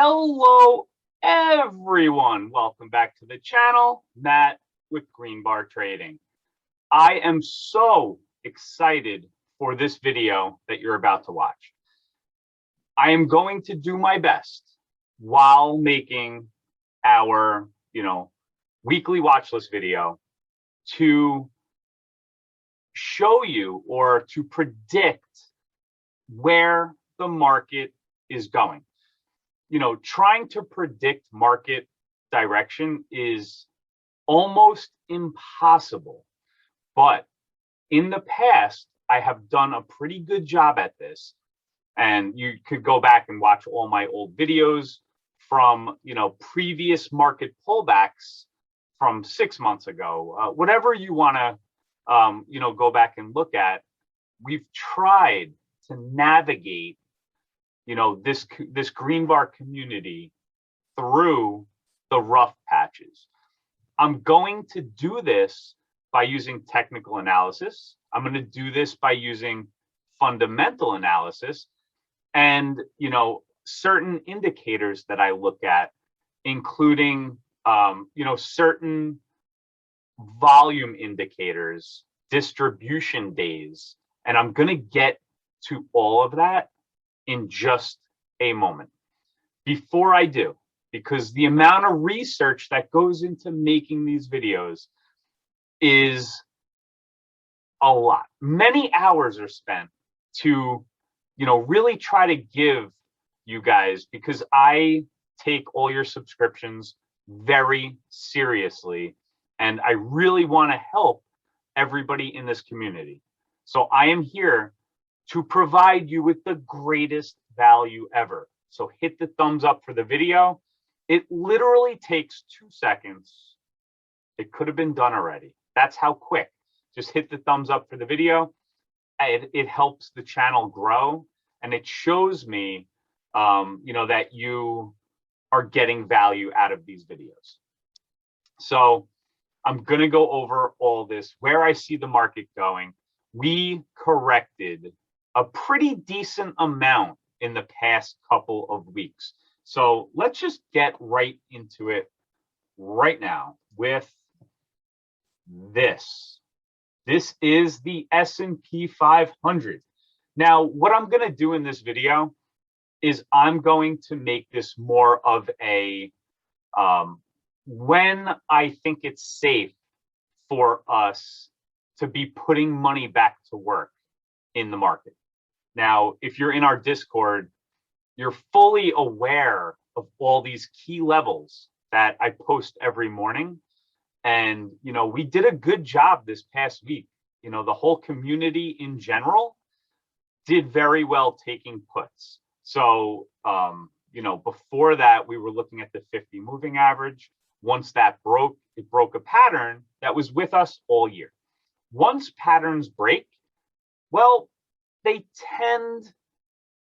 Hello, everyone. Welcome back to the channel, Matt with Green Bar Trading. I am so excited for this video that you're about to watch. I am going to do my best while making our, weekly watch list video to show you or to predict where the market is going. Trying to predict market direction is almost impossible. But in the past, I have done a pretty good job at this. And you could go back and watch all my old videos from, previous market pullbacks from 6 months ago. Whatever you want to, go back and look at, we've tried to navigate this green bar community through the rough patches. I'm going to do this by using technical analysis. I'm going to do this by using fundamental analysis and, certain indicators that I look at, including, certain volume indicators, distribution days, and I'm going to get to all of that in just a moment. Before I do, because the amount of research that goes into making these videos is a lot. Many hours are spent to, really try to give you guys, because I take all your subscriptions very seriously, and I really want to help everybody in this community. So I am here to provide you with the greatest value ever. So hit the thumbs up for the video. It literally takes 2 seconds. It could have been done already. That's how quick. Just hit the thumbs up for the video. It helps the channel grow, and it shows me, that you are getting value out of these videos. So I'm going to go over all this, where I see the market going. We corrected a pretty decent amount in the past couple of weeks. So let's just get right into it right now with this. This is the S&P 500. Now, what I'm going to do in this video is I'm going to make this more of a when I think it's safe for us to be putting money back to work in the market. Now, if you're in our Discord, you're fully aware of all these key levels that I post every morning. And, we did a good job this past week. The whole community in general did very well taking puts. So, before that, we were looking at the 50 moving average. Once that broke, it broke a pattern that was with us all year. Once patterns break, well, they tend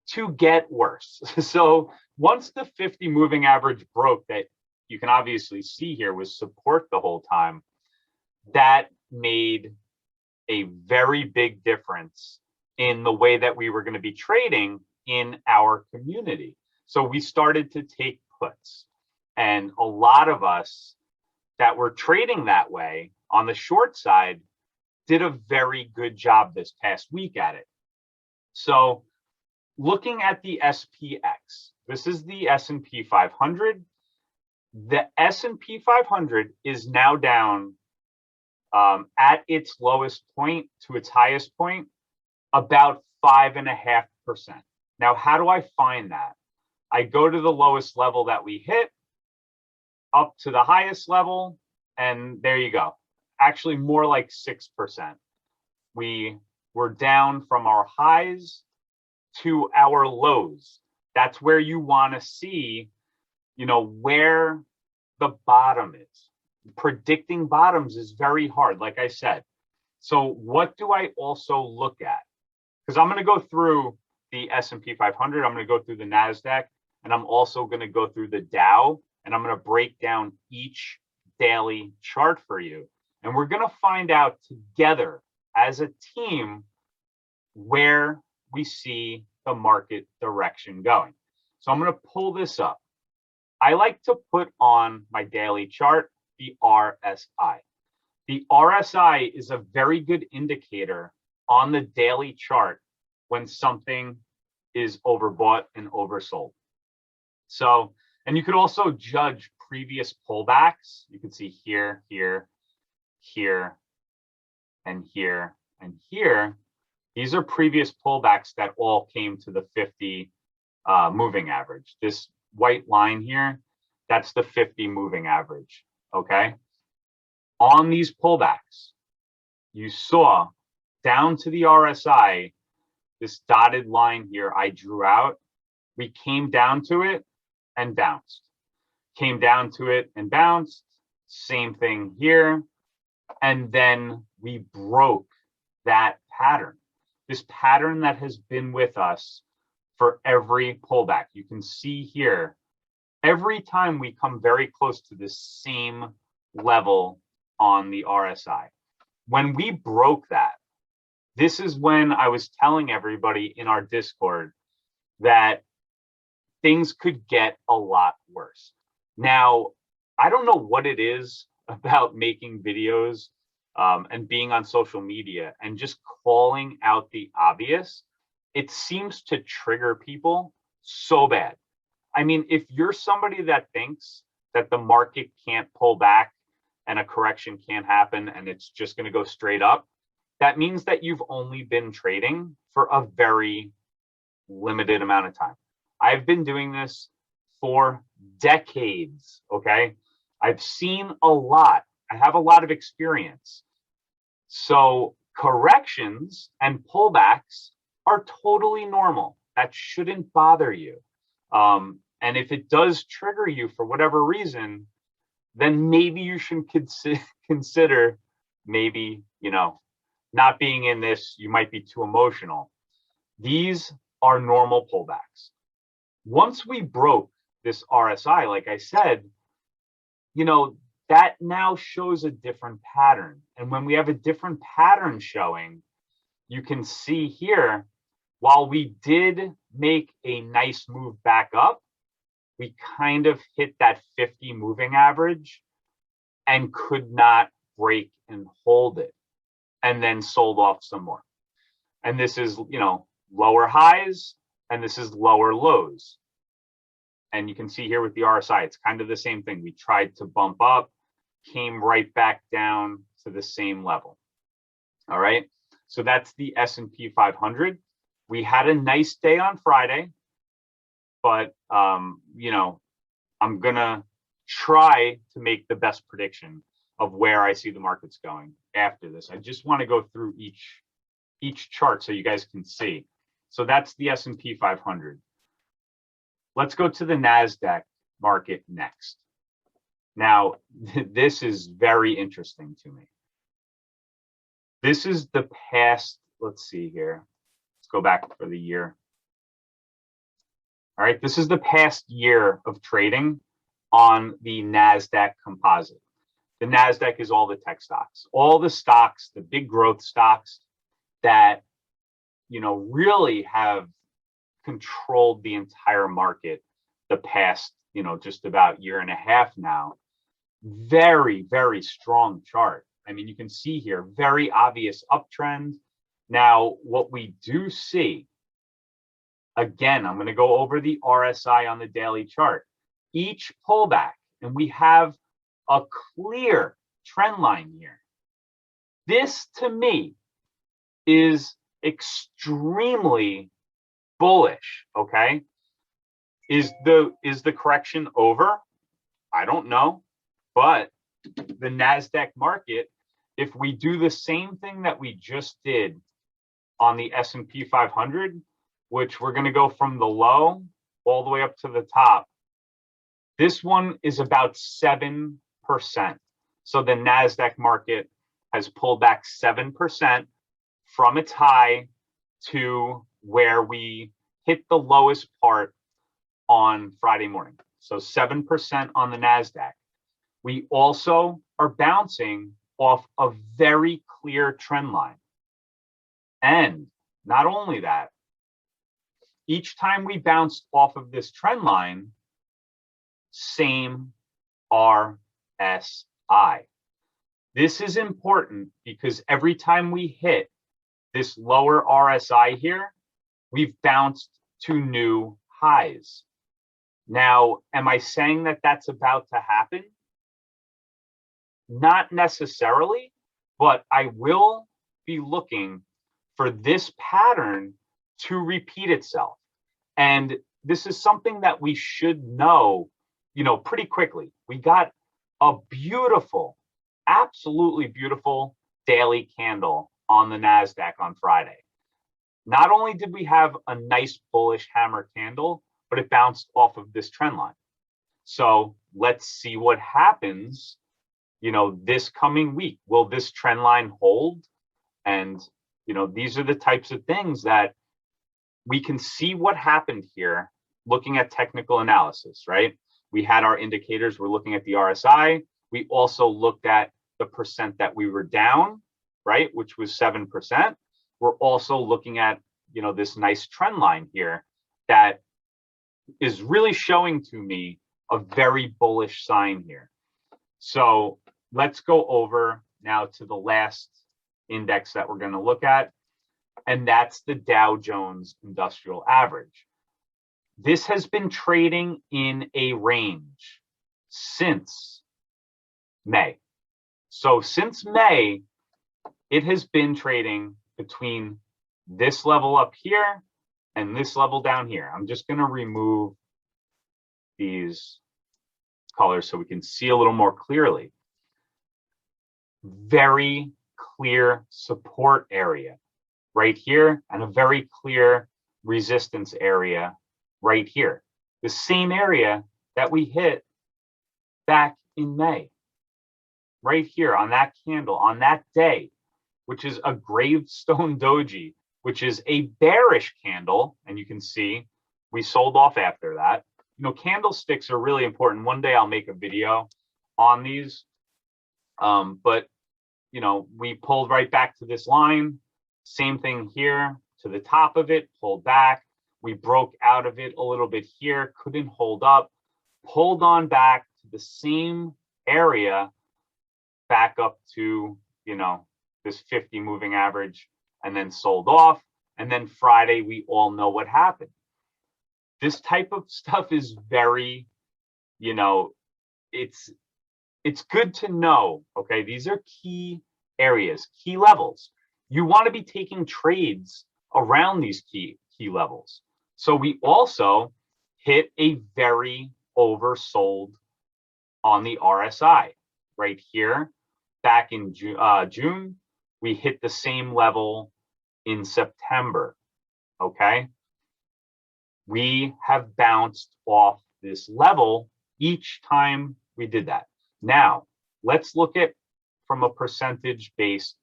to get worse. So once the 50 moving average broke, that you can obviously see here was support the whole time, that made a very big difference in the way that we were going to be trading in our community. So we started to take puts, and a lot of us that were trading that way on the short side did a very good job this past week at it. So looking at the SPX, this is the S&P 500. The S&P 500 is now down at its lowest point to its highest point, about 5.5%. Now, how do I find that? I go to the lowest level that we hit, up to the highest level, and there you go. Actually, more like 6%. We were down from our highs to our lows. That's where you want to see, where the bottom is. Predicting bottoms is very hard, like I said. So what do I also look at? Because I'm going to go through the S&P 500, I'm going to go through the NASDAQ, and I'm also going to go through the Dow, and I'm going to break down each daily chart for you. And we're going to find out together as a team where we see the market direction going. So I'm going to pull this up. I like to put on my daily chart the RSI. The RSI is a very good indicator on the daily chart when something is overbought and oversold. So, and you could also judge previous pullbacks. You can see here, here, here, and here, and here. These are previous pullbacks that all came to the 50 moving average. This white line here, that's the 50 moving average, okay? On these pullbacks, you saw down to the RSI, this dotted line here I drew out, we came down to it and bounced. Came down to it and bounced, same thing here. And then we broke that pattern. This pattern that has been with us for every pullback. You can see here, every time we come very close to the same level on the RSI. When we broke that, this is when I was telling everybody in our Discord that things could get a lot worse. Now, I don't know what it is about making videos and being on social media and just calling out the obvious. It seems to trigger people so bad. I mean, if you're somebody that thinks that the market can't pull back and a correction can't happen and it's just going to go straight up, that means that you've only been trading for a very limited amount of time. I've been doing this for decades, okay? I've seen a lot. I have a lot of experience. So corrections and pullbacks are totally normal. That shouldn't bother you. And if it does trigger you for whatever reason, then maybe you should consider maybe, you know, not being in this, you might be too emotional. These are normal pullbacks. Once we broke this RSI, like I said, you know, that now shows a different pattern. And when we have a different pattern showing, you can see here, while we did make a nice move back up, we kind of hit that 50 moving average and could not break and hold it, and then sold off some more. And this is, you know, lower highs, and this is lower lows. And you can see here with the RSI, it's kind of the same thing. We tried to bump up, came right back down to the same level. All right, so that's the S&P 500. We had a nice day on Friday, but you know, I'm gonna try to make the best prediction of where I see the markets going after this. I just want to go through each chart so you guys can see. So that's the S&P 500. Let's go to the NASDAQ market next. Now, this is very interesting to me. This is the past, let's see here. Let's go back for the year. All right, this is the past year of trading on the NASDAQ composite. The NASDAQ is all the tech stocks, all the stocks, the big growth stocks that, you know, really have controlled the entire market the past, you know, just about year and a half now. Very, very strong chart. I mean, you can see here, very obvious uptrend. Now, what we do see, again, I'm going to go over the RSI on the daily chart. Each pullback, and we have a clear trend line here. This, to me, is extremely bullish, okay? Is the correction over? I don't know, but the NASDAQ market, if we do the same thing that we just did on the S&P 500, which we're going to go from the low all the way up to the top, this one is about 7%. So the NASDAQ market has pulled back 7% from its high to where we hit the lowest part on Friday morning. So 7% on the NASDAQ. We also are bouncing off a very clear trend line. And not only that, each time we bounced off of this trend line, same RSI. This is important because every time we hit this lower RSI here, we've bounced to new highs. Now, am I saying that that's about to happen? Not necessarily, but I will be looking for this pattern to repeat itself. And this is something that we should know, pretty quickly. We got a beautiful, absolutely beautiful daily candle on the NASDAQ on Friday. Not only did we have a nice bullish hammer candle, but it bounced off of this trend line. So let's see what happens, this coming week. Will this trend line hold? And, these are the types of things that we can see what happened here looking at technical analysis, right? We had our indicators. We're looking at the RSI. We also looked at the percent that we were down, right, which was 7%. We're also looking at, this nice trend line here that is really showing to me a very bullish sign here. So let's go over now to the last index that we're going to look at, and that's the Dow Jones Industrial Average. This has been trading in a range since May. So since May, it has been trading between this level up here and this level down here. I'm just going to remove these colors so we can see a little more clearly. Very clear support area right here and a very clear resistance area right here. The same area that we hit back in May. Right here on that candle, on that day, which is a gravestone doji, which is a bearish candle. And you can see we sold off after that. Candlesticks are really important. One day I'll make a video on these. But we pulled right back to this line. Same thing here to the top of it, pulled back. We broke out of it a little bit here, couldn't hold up, pulled on back to the same area, back up to, this 50 moving average, and then sold off. And then Friday, we all know what happened. This type of stuff is very, it's good to know, okay? These are key areas, key levels. You want to be taking trades around these key levels. So we also hit a very oversold on the RSI right here. Back in June, we hit the same level in September, okay? We have bounced off this level each time we did that. Now, let's look at from a percentage base,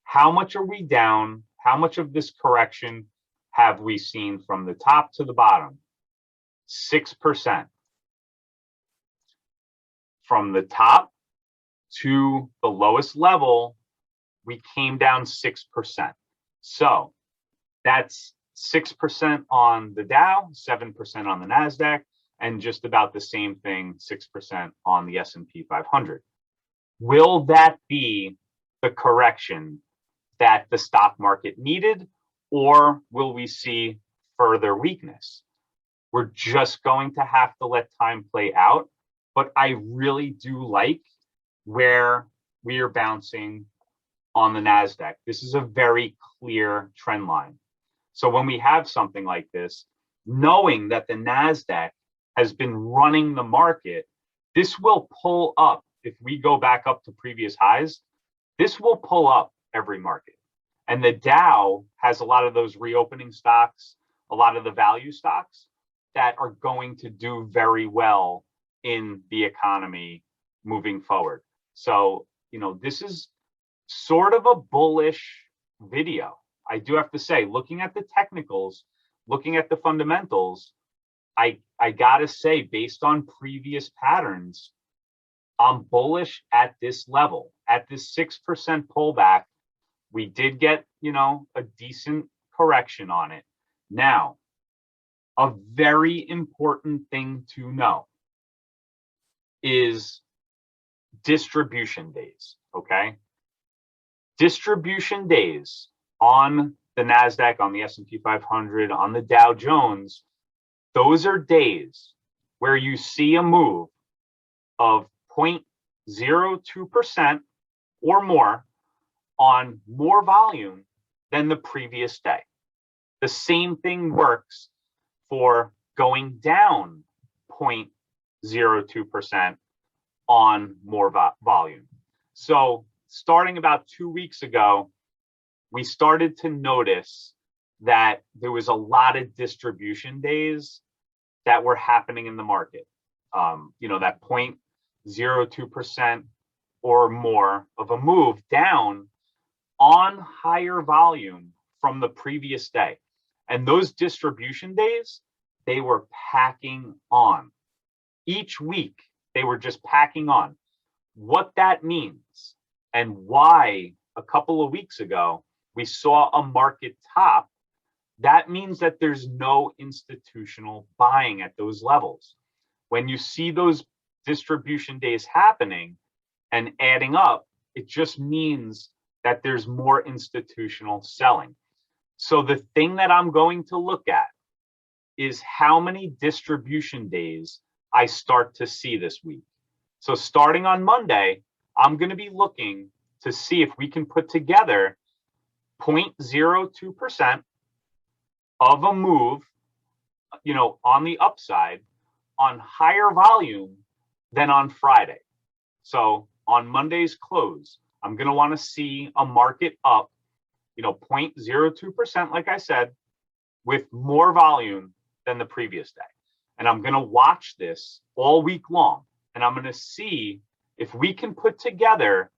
how much are we down? How much of this correction have we seen from the top to the bottom? 6%. From the top to the lowest level, we came down 6%. So that's 6% on the Dow, 7% on the NASDAQ, and just about the same thing, 6% on the S&P 500. Will that be the correction that the stock market needed, or will we see further weakness? We're just going to have to let time play out, but I really do like where we are bouncing on the NASDAQ. This is a very clear trend line. So when we have something like this, knowing that the NASDAQ has been running the market, this will pull up. If we go back up to previous highs, this will pull up every market. And the Dow has a lot of those reopening stocks, a lot of the value stocks that are going to do very well in the economy moving forward. So, this is sort of a bullish video. I do have to say, looking at the technicals, looking at the fundamentals, I gotta say, based on previous patterns, I'm bullish at this level, at this 6% pullback. We did get, a decent correction on it. Now, a very important thing to know. is distribution days, okay? Distribution days on the NASDAQ, on the S&P 500, on the Dow Jones, those are days where you see a move of 0.02% or more on more volume than the previous day. The same thing works for going down 0.02% on more volume. So starting about 2 weeks ago, we started to notice that there was a lot of distribution days that were happening in the market. That 0.02% or more of a move down on higher volume from the previous day. And those distribution days, they were packing on. Each week, they were just packing on. What that means and why a couple of weeks ago we saw a market top, that means that there's no institutional buying at those levels. When you see those distribution days happening and adding up, it just means that there's more institutional selling. So the thing that I'm going to look at is how many distribution days I start to see this week. So starting on Monday, I'm going to be looking to see if we can put together 0.02% of a move, on the upside on higher volume than on Friday. So on Monday's close, I'm going to want to see a market up, 0.02%, like I said, with more volume than the previous day. And I'm going to watch this all week long. And I'm going to see if we can put together,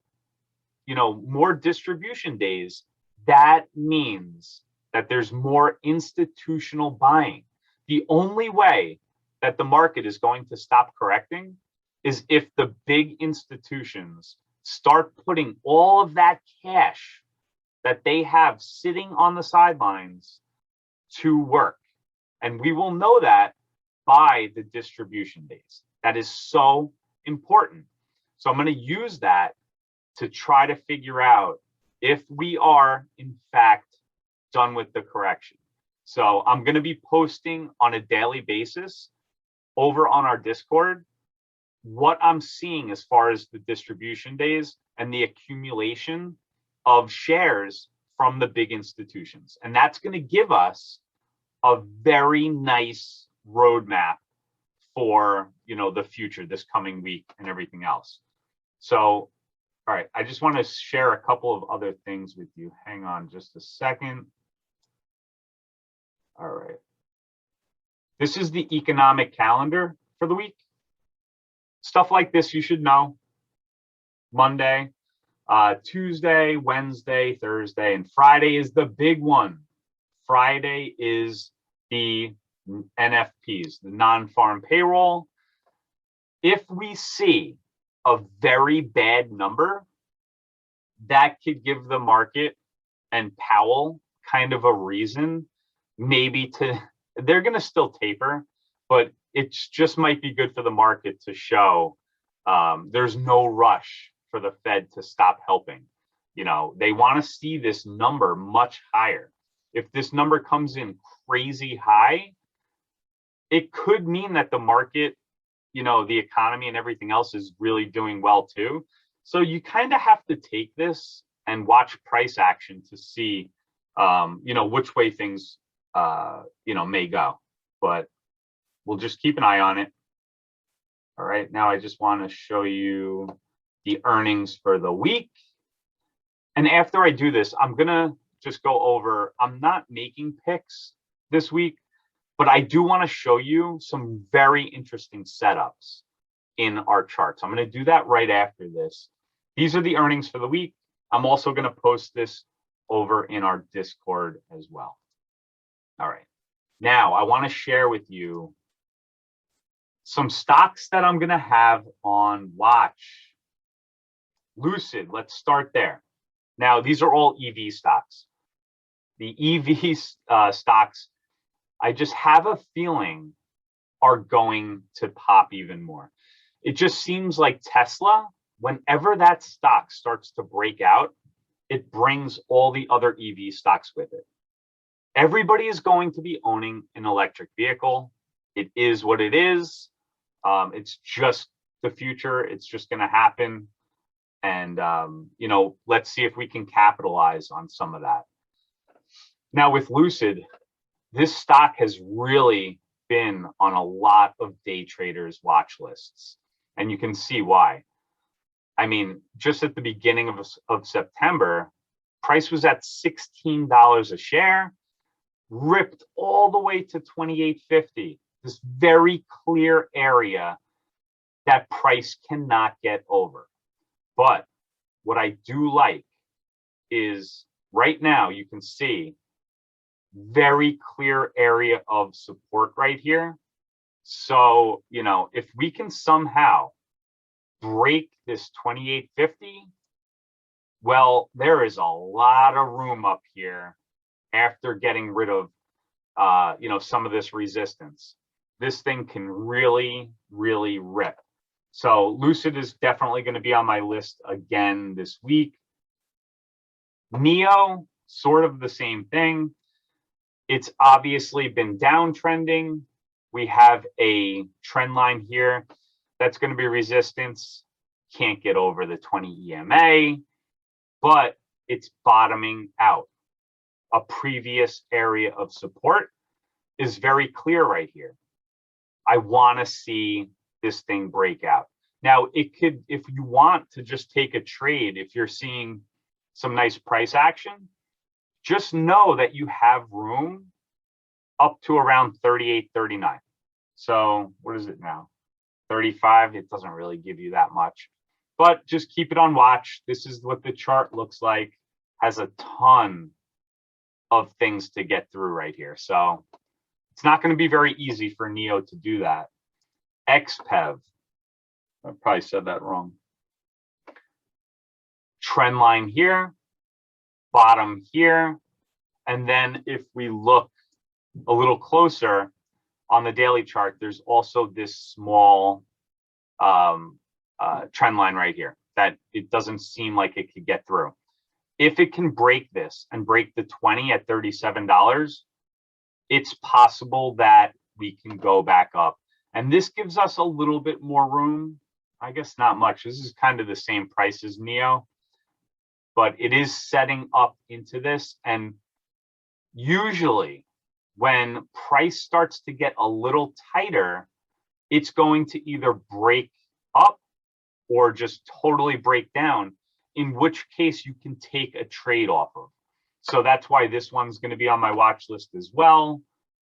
more distribution days. That means that there's more institutional buying. The only way that the market is going to stop correcting is if the big institutions start putting all of that cash that they have sitting on the sidelines to work. And we will know that by the distribution days. That is so important. So I'm going to use that to try to figure out if we are, in fact, done with the correction. So I'm going to be posting on a daily basis over on our Discord what I'm seeing as far as the distribution days and the accumulation of shares from the big institutions. And that's going to give us a very nice roadmap for, the future, this coming week and everything else. So, all right, I just want to share a couple of other things with you. Hang on just a second. All right. This is the economic calendar for the week. Stuff like this you should know. Monday, Tuesday, Wednesday, Thursday, and Friday is the big one. Friday is the NFPs, the non-farm payroll. If we see a very bad number, that could give the market and Powell kind of a reason maybe they're going to still taper, but it just might be good for the market to show there's no rush for the Fed to stop helping. They want to see this number much higher. If this number comes in crazy high, it could mean that the market, the economy and everything else is really doing well too. So you kind of have to take this and watch price action to see, which way things, may go. But we'll just keep an eye on it. All right, now I just want to show you the earnings for the week. And after I do this, I'm going to just go over, I'm not making picks this week, but I do want to show you some very interesting setups in our charts. I'm going to do that right after this. These are the earnings for the week. I'm also going to post this over in our Discord as well. All right. Now I want to share with you some stocks that I'm going to have on watch. Lucid, let's start there. Now, these are all EV stocks. The EV stocks, I just have a feeling, are going to pop even more. It just seems like Tesla, whenever that stock starts to break out, it brings all the other EV stocks with it. Everybody is going to be owning an electric vehicle. It is what it is. It's just the future. It's just going to happen. And, you know, let's see if we can capitalize on some of that. Now with Lucid, this stock has really been on a lot of day traders' watch lists. And you can see why. I mean, just at the beginning of September, price was at $16 a share, ripped all the way to $28.50. This very clear area that price cannot get over. But what I do like is right now you can see very clear area of support right here. So, you know, if we can somehow break this 28.50, well, there is a lot of room up here after getting rid of, you know, some of this resistance. This thing can really, really rip. So Lucid is definitely going to be on my list again this week. NIO, sort of the same thing. It's obviously been downtrending. We have a trend line here that's going to be resistance. Can't get over the 20 EMA, but it's bottoming out. A previous area of support is very clear right here. I want to see this thing break out. Now, it could, if you want to just take a trade, if you're seeing some nice price action, just know that you have room up to around 38, 39. So what is it now? 35. It doesn't really give you that much, but just keep it on watch. This is what the chart looks like. Has a ton of things to get through right here. So it's not going to be very easy for NIO to do that. XPEV, I probably said that wrong. Trend line here, bottom here. And then if we look a little closer on the daily chart, there's also this small trend line right here that it doesn't seem like it could get through. If it can break this and break the 20 at $37, it's possible that we can go back up. And this gives us a little bit more room. I guess not much. This is kind of the same price as NIO, but it is setting up into this. And usually when price starts to get a little tighter, it's going to either break up or just totally break down, in which case you can take a trade off of. So that's why this one's going to be on my watch list as well.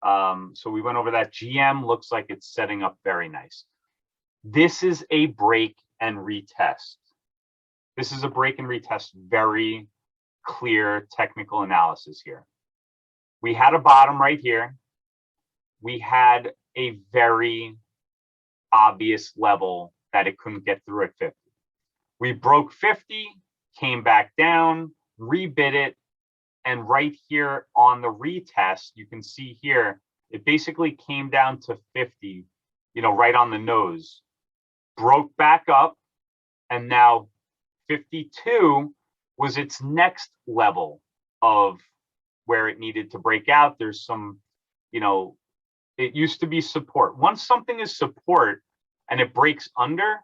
So we went over that. GM looks like it's setting up very nice. This is a break and retest. This is a break and retest. Very clear technical analysis here. We had a bottom right here. We had a very obvious level that it couldn't get through at 50. We broke 50, came back down, rebid it, and right here on the retest, you can see here, it basically came down to 50, you know, right on the nose, broke back up, and now 52 was its next level of where it needed to break out. There's some, you know, it used to be support. Once something is support and it breaks under,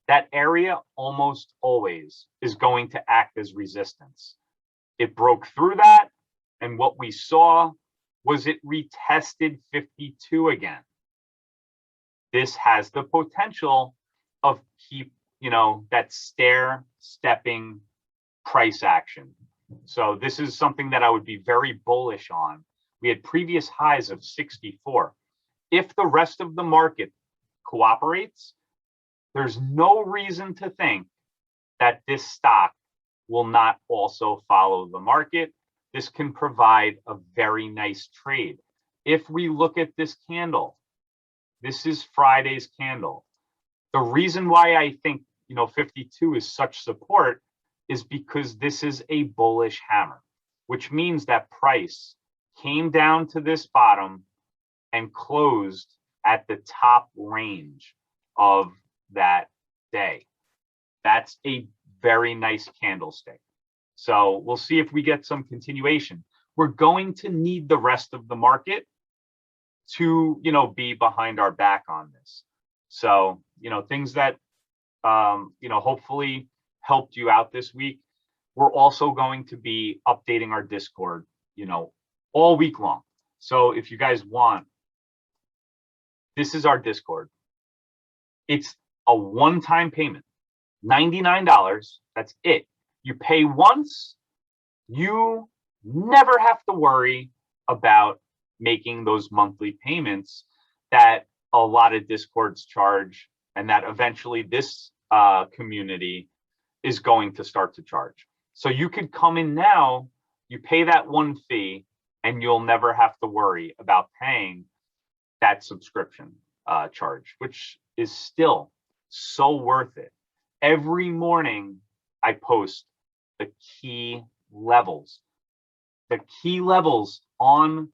that area almost always is going to act as resistance. It broke through that, and what we saw was it retested 52 again. This has the potential of you know, that stair-stepping price action. So this is something that I would be very bullish on. We had previous highs of 64. If the rest of the market cooperates, there's no reason to think that this stock will not also follow the market. This can provide a very nice trade. If we look at this candle, this is Friday's candle. The reason why I think, you know, 52 is such support is because this is a bullish hammer, which means that price came down to this bottom and closed at the top range of that day. That's a very nice candlestick. So we'll see if we get some continuation. We're going to need the rest of the market to, be behind our back on this. So, things that, hopefully helped you out this week. We're also going to be updating our Discord, all week long. So if you guys want, this is our Discord. It's a one-time payment, $99. That's it. You pay once, you never have to worry about making those monthly payments that a lot of Discords charge, and that eventually this community is going to start to charge. So you could come in now, you pay that one fee, and you'll never have to worry about paying that subscription charge, which is still so worth it. Every morning I post the key levels on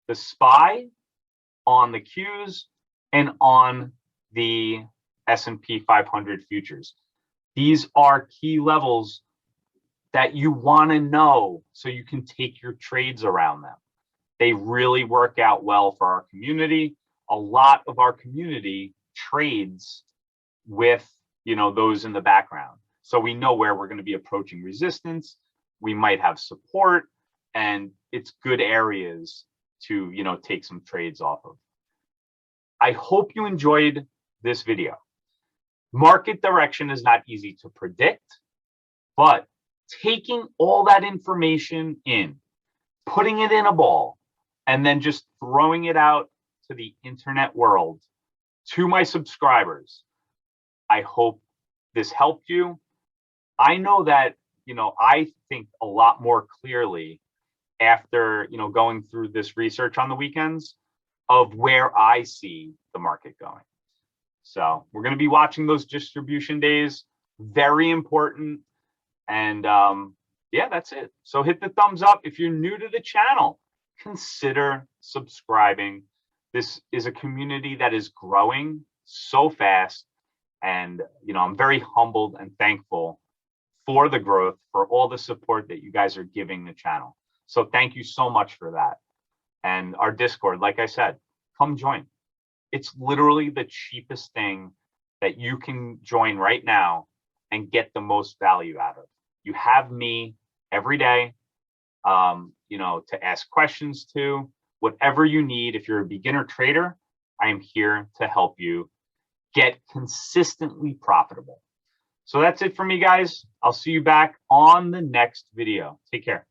the SPY, on the Qs, and on the S&P 500 futures. These are key levels that you want to know so you can take your trades around them. They really work out well for our community. A lot of our community trades with, those in the background. So we know where we're going to be approaching resistance. We might have support, and it's good areas to, take some trades off of. I hope you enjoyed this video. Market direction is not easy to predict, but taking all that information in, putting it in a ball, and then just throwing it out to the internet world, to my subscribers, I hope this helped you. I know that, I think a lot more clearly after, going through this research on the weekends of where I see the market going. So we're going to be watching those distribution days. Very important. And yeah, that's it. So hit the thumbs up. If you're new to the channel, consider subscribing. This is a community that is growing so fast. And, I'm very humbled and thankful for the growth, for all the support that you guys are giving the channel. So thank you so much for that. And our Discord, like I said, come join. It's literally the cheapest thing that you can join right now and get the most value out of. You have me every day, to ask questions to, whatever you need. If you're a beginner trader, I am here to help you get consistently profitable. So that's it for me, guys. I'll see you back on the next video. Take care.